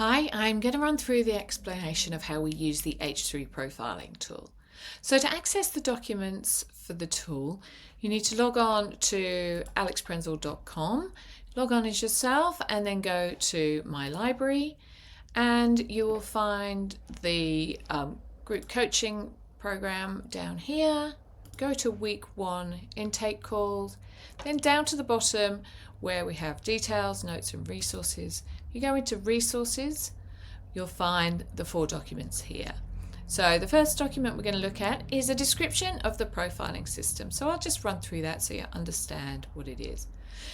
Hi, I'm going to run through the explanation of how we use the H3 profiling tool. So to access the documents for the tool, you need to log on to alexprenzel.com, log on as yourself, and then go to My Library, and you will find the group coaching program down here. Go to week 1 intake calls, then down to the bottom where we have details, notes and resources. You go into resources, you'll find the 4 documents here. So the first document we're going to look at is a description of the profiling system. So I'll just run through that so you understand what it is.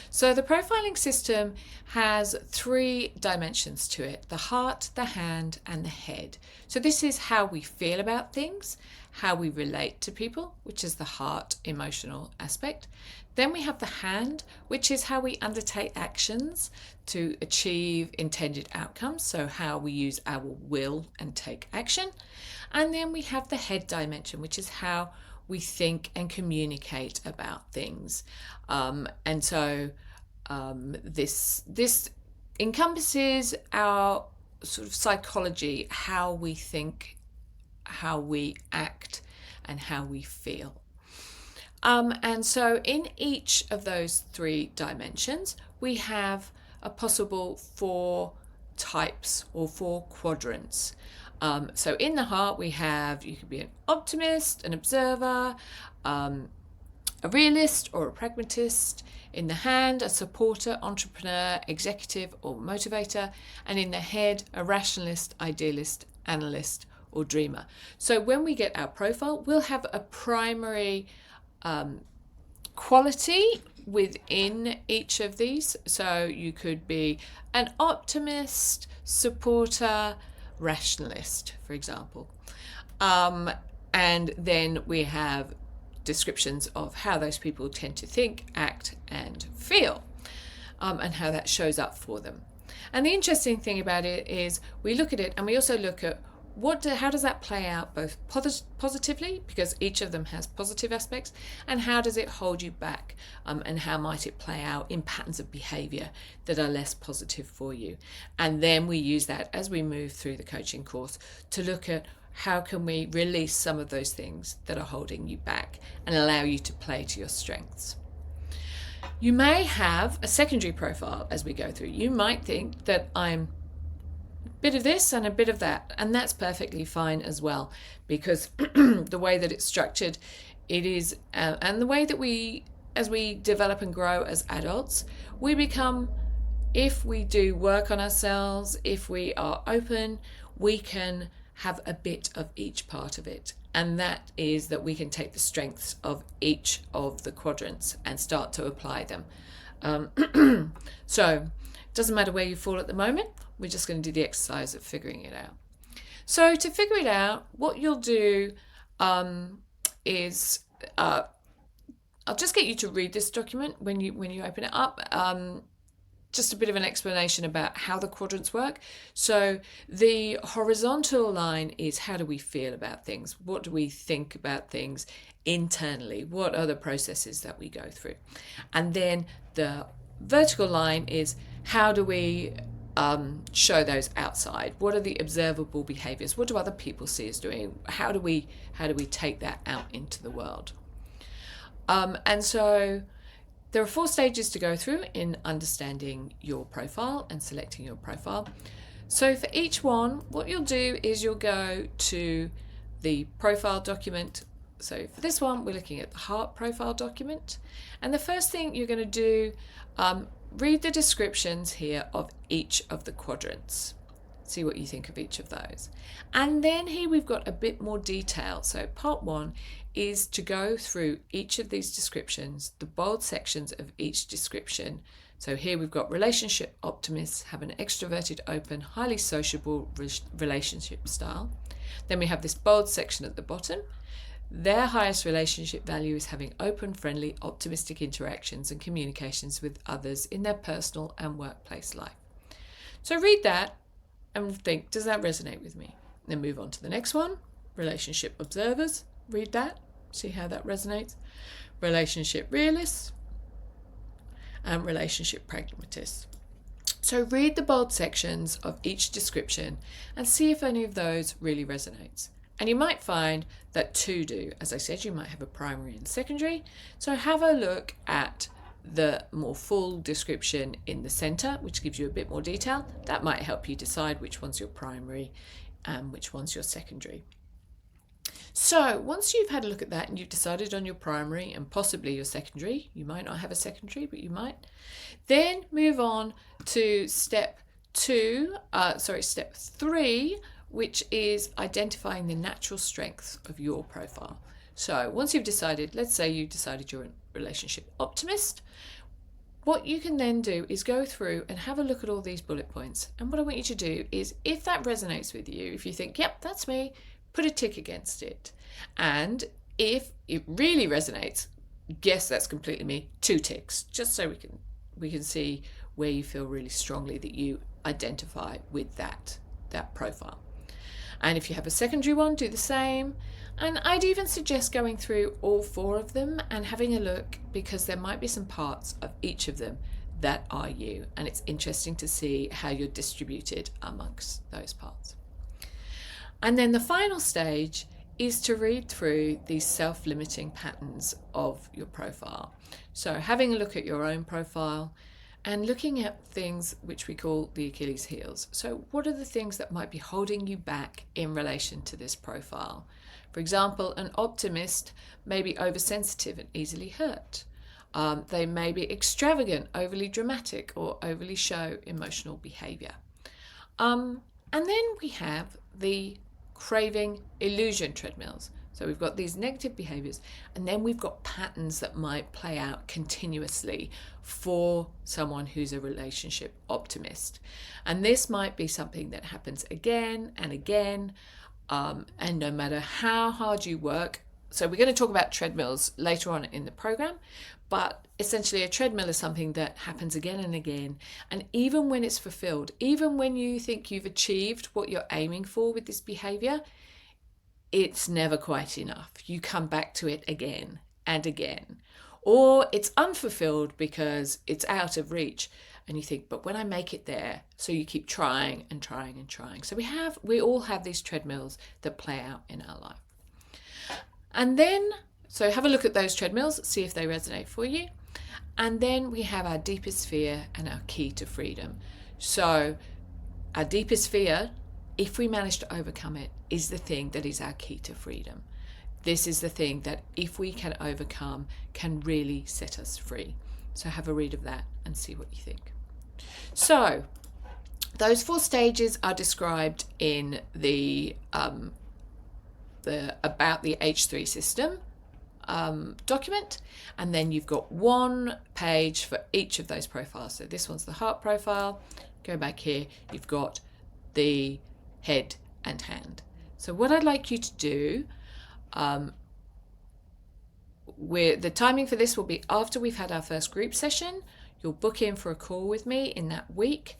So the profiling system has 3 dimensions to it: the heart, the hand, and the head. So this is how we feel about things, how we relate to people, which is the heart emotional aspect. Then we have the hand, which is how we undertake actions to achieve intended outcomes, so how we use our will and take action. And then we have the head dimension, which is how we think and communicate about things. This encompasses our sort of psychology, how we think, how we act, and how we feel. And so in each of those 3 dimensions, we have a possible 4 types or 4 quadrants. So in the heart, you could be an optimist, an observer, a realist or a pragmatist. In the hand, a supporter, entrepreneur, executive or motivator. And in the head, a rationalist, idealist, analyst or dreamer. So when we get our profile, we'll have a primary quality within each of these. So you could be an optimist, supporter, rationalist, for example. And then we have descriptions of how those people tend to think, act, and feel, and how that shows up for them. And the interesting thing about it is we look at it and we also look at how does that play out both positively, because each of them has positive aspects, and how does it hold you back, and how might it play out in patterns of behavior that are less positive for you. And then we use that as we move through the coaching course to look at how can we release some of those things that are holding you back and allow you to play to your strengths. You may have a secondary profile as we go through. You might think that I'm bit of this and a bit of that, and that's perfectly fine as well, because the way that it's structured, it is and the way that as we develop and grow as adults, we become, if we do work on ourselves, if we are open, we can have a bit of each part of it, and that is that we can take the strengths of each of the quadrants and start to apply them. So it doesn't matter where you fall at the moment. We're just going to do the exercise of figuring it out. So to figure it out, what you'll do is I'll just get you to read this document when you open it up. Just a bit of an explanation about how the quadrants work. So the horizontal line is how do we feel about things? What do we think about things internally? What are the processes that we go through? And then the vertical line is how do we show those outside? What are the observable behaviors? What do other people see us doing? How do we take that out into the world? And so there are 4 stages to go through in understanding your profile and selecting your profile. So for each one, what you'll do is you'll go to the profile document. So for this one, we're looking at the heart profile document. And the first thing you're going to do, read the descriptions here of each of the quadrants. See what you think of each of those. And then here we've got a bit more detail. So part 1 is to go through each of these descriptions, the bold sections of each description. So here we've got relationship optimists have an extroverted, open, highly sociable relationship style. Then we have this bold section at the bottom. Their highest relationship value is having open, friendly, optimistic interactions and communications with others in their personal and workplace life. So read that and think, does that resonate with me? Then move on to the next one, relationship observers. Read that, see how that resonates. Relationship realists and relationship pragmatists. So read the bold sections of each description and see if any of those really resonates. And you might find that two do. As I said, you might have a primary and secondary. So have a look at the more full description in the center, which gives you a bit more detail. That might help you decide which one's your primary and which one's your secondary. So once you've had a look at that and you've decided on your primary and possibly your secondary, you might not have a secondary, but you might, then move on to step 3, which is identifying the natural strengths of your profile. So once you've decided, let's say you decided you're a relationship optimist, what you can then do is go through and have a look at all these bullet points. And what I want you to do is, if that resonates with you, if you think, yep, that's me, put a tick against it. And if it really resonates, guess that's completely me, 2 ticks, just so we can see where you feel really strongly that you identify with that profile. And if you have a secondary one, do the same. And I'd even suggest going through all 4 of them and having a look, because there might be some parts of each of them that are you. And it's interesting to see how you're distributed amongst those parts. And then the final stage is to read through these self-limiting patterns of your profile. So having a look at your own profile and looking at things which we call the Achilles heels. So what are the things that might be holding you back in relation to this profile? For example, an optimist may be oversensitive and easily hurt. They may be extravagant, overly dramatic, or overly show emotional behavior. And then we have the craving illusion treadmills. So we've got these negative behaviors, and then we've got patterns that might play out continuously for someone who's a relationship optimist. And this might be something that happens again and again, and no matter how hard you work. So we're going to talk about treadmills later on in the program, but essentially a treadmill is something that happens again and again. And even when it's fulfilled, even when you think you've achieved what you're aiming for with this behavior, it's never quite enough. You come back to it again and again. Or it's unfulfilled because it's out of reach. And you think, but when I make it there, so you keep trying and trying and trying. So we all have these treadmills that play out in our life. And then, so have a look at those treadmills, see if they resonate for you. And then we have our deepest fear and our key to freedom. So our deepest fear, if we manage to overcome it, is the thing that is our key to freedom. This is the thing that, if we can overcome, can really set us free. So have a read of that and see what you think. So those 4 stages are described in the About the H3 System document, and then you've got 1 page for each of those profiles. So this one's the heart profile. Go back here, you've got the head and hand. So what I'd like you to do, the timing for this will be after we've had our first group session. You'll book in for a call with me in that week,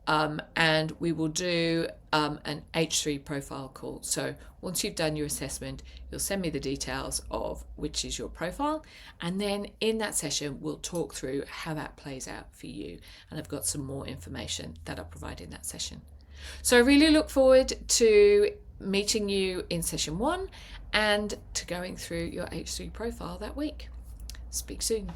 and we will do an H3 profile call. So once you've done your assessment, you'll send me the details of which is your profile, and then in that session we'll talk through how that plays out for you, and I've got some more information that I'll provide in that session. So I really look forward to meeting you in session 1 and to going through your H3 profile that week. Speak soon.